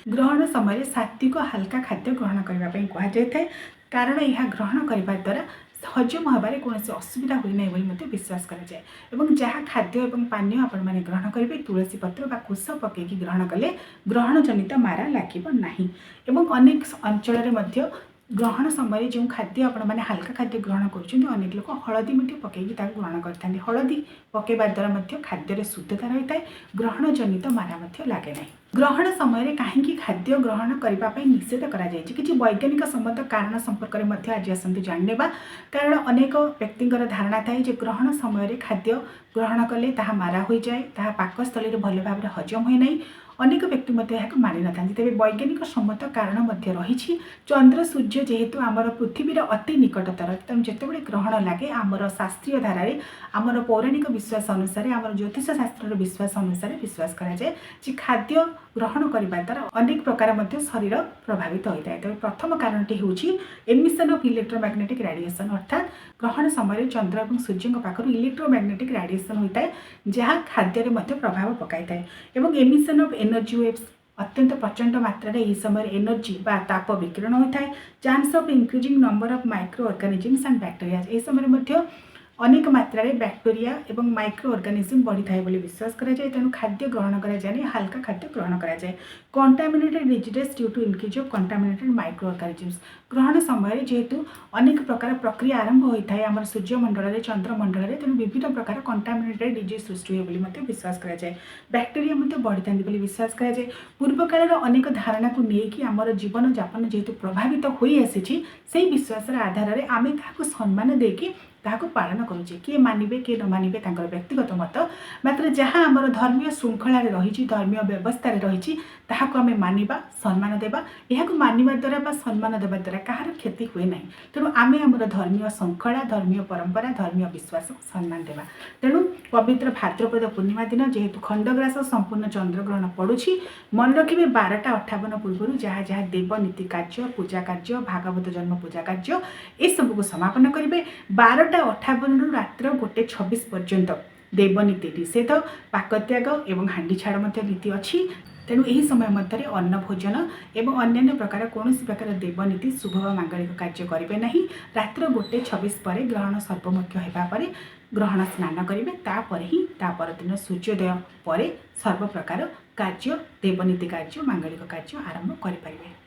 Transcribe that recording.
ग्रहण समय सात्विक हल्का खाद्य ग्रहण करने कहुए कारण यह ग्रहण करने द्वारा हजम हबारे कौन असुविधा हुए ना बोली विश्वास कराए। जहाँ खाद्य और पानीय आपण मैंने ग्रहण करेंगे तुलसी पत्र बा कुश पकईकि ग्रहण कले ग्रहण जनित मारा लगे। अनेक अंचल ग्रहण समय जो खाद्य आपण मैंने हल्का खाद्य ग्रहण कर अनेक लोक हलदी पकईकि ग्रहण करते। हलदी पकड़ा द्वारा खाद्य शुद्धता रही है, ग्रहण जनित मारा लगे ना। ग्रहण समय कहीं खाद्य ग्रहण करने निषेध कर वैज्ञानिक सम्मत कारण संपर्क में आज आसतु जाने। कारण अनेक व्यक्ति धारणा थाए ग्रहण समय खाद्य ग्रहण कले ताहा मारा हो जाए, ताहा पाकस्थली भल भाव हजम हुए ना। अनेक व्यक्ति मानि न था। तेज वैज्ञानिक सम्मत कारण रही चंद्र सूर्य जेहेतु आमर पृथ्वीर अति निकटतर तेणु जितेबाला ग्रहण लगे आमर शास्त्रीय धारा आमर पौराणिक विश्वास अनुसार आमर ज्योतिष शास्त्र विश्वास अनुसार विश्वास कराए खाद्य ग्रहण करने द्वारा अनेक प्रकार शरीर प्रभावित होता है। तेज प्रथम कारणटी हूँ एमिशन ऑफ इलेक्ट्रोमैग्नेटिक रेडिएशन अर्थात ग्रहण समय चंद्र और सूर्य पाखर इलेक्ट्रोमैग्नेटिक रेडिएशन होता है जहाँ खाद्य प्रभाव पकाई थाए। एमिशन ऑफ एनर्जी वेव्स अत्यंत प्रचंड मात्रा यह समय एनर्जी बा ताप विकिरण होता है। Chance of increasing number of micro organisms and bacteria यह समय अनेक मात्रा बैक्टेरिया एवं माइक्रो ऑर्गेनिजम बढ़ी थाए बोली विश्वास कराए। तेणु खाद्य ग्रहण कराए हल्का खाद्य ग्रहण कराए। Contaminated diseases due to increase of contaminated microorganisms ग्रहण समय जेहेतु अनेक प्रकार प्रक्रिया आरंभ होता है आम सूर्यमंडल चंद्रमंडल तेणु विभिन्न प्रकार कंटामिनेटेड डिजीज सृष्टि हुए विश्वास कराए। बैक्टेरिया बढ़ी था विश्वास कराए। पूर्व काल अनेक धारणा को लेकिन आमर जीवन जापन जेहेतु प्रभावित हो आसी से विश्वास आधार में आम क्या सम्मान देकी ताको पालन करुचे। किए मानिबे किए न मानिबे तांकर व्यक्तिगत मत मात्र जहाँ आमर धर्मीय श्रृंखला रही धर्मीय व्यवस्था रही ताहाको आमे मानिबा सम्मान देबा। यहाको मानिबा द्वारा बा सम्मान देबा द्वारा कहार क्षति हुए ना। तेणु आमे आमर धर्मीय श्रृंखला धर्मीय परंपरा धर्मीय विश्वास सम्मान देबा। तेणु पवित्र भाद्रपद पूर्णिमा दिन जेहेतु खंडग्रास संपूर्ण चंद्रग्रहण पड़ुछि मन रखिबे 12:58 पूर्व जहाँ जहाँ देवनीति कार्य पूजा कार्य भागवत जन्म पूजा कार्य ए सब को समापन करेंगे। 12:58 रात्र 1:26 पर्यंत देवनीति निषेध पाकत्याग एवं हांडी छाड़ नीति अच्छी। तेणु यही समय मध्य अन्न भोजन एवं अन्य प्रकार कौन प्रकार देवनीति शुभ मांगलिक कार्य करेंगे ना। रात्र 1:26 पर ग्रहण सर्वमुख्य होगापर ग्रहण स्नान करेंगे तापर ही परदिन सूर्योदय पर सर्व प्रकार कार्य देवनीति कार्य मांगलिक कार्य आरंभ करें।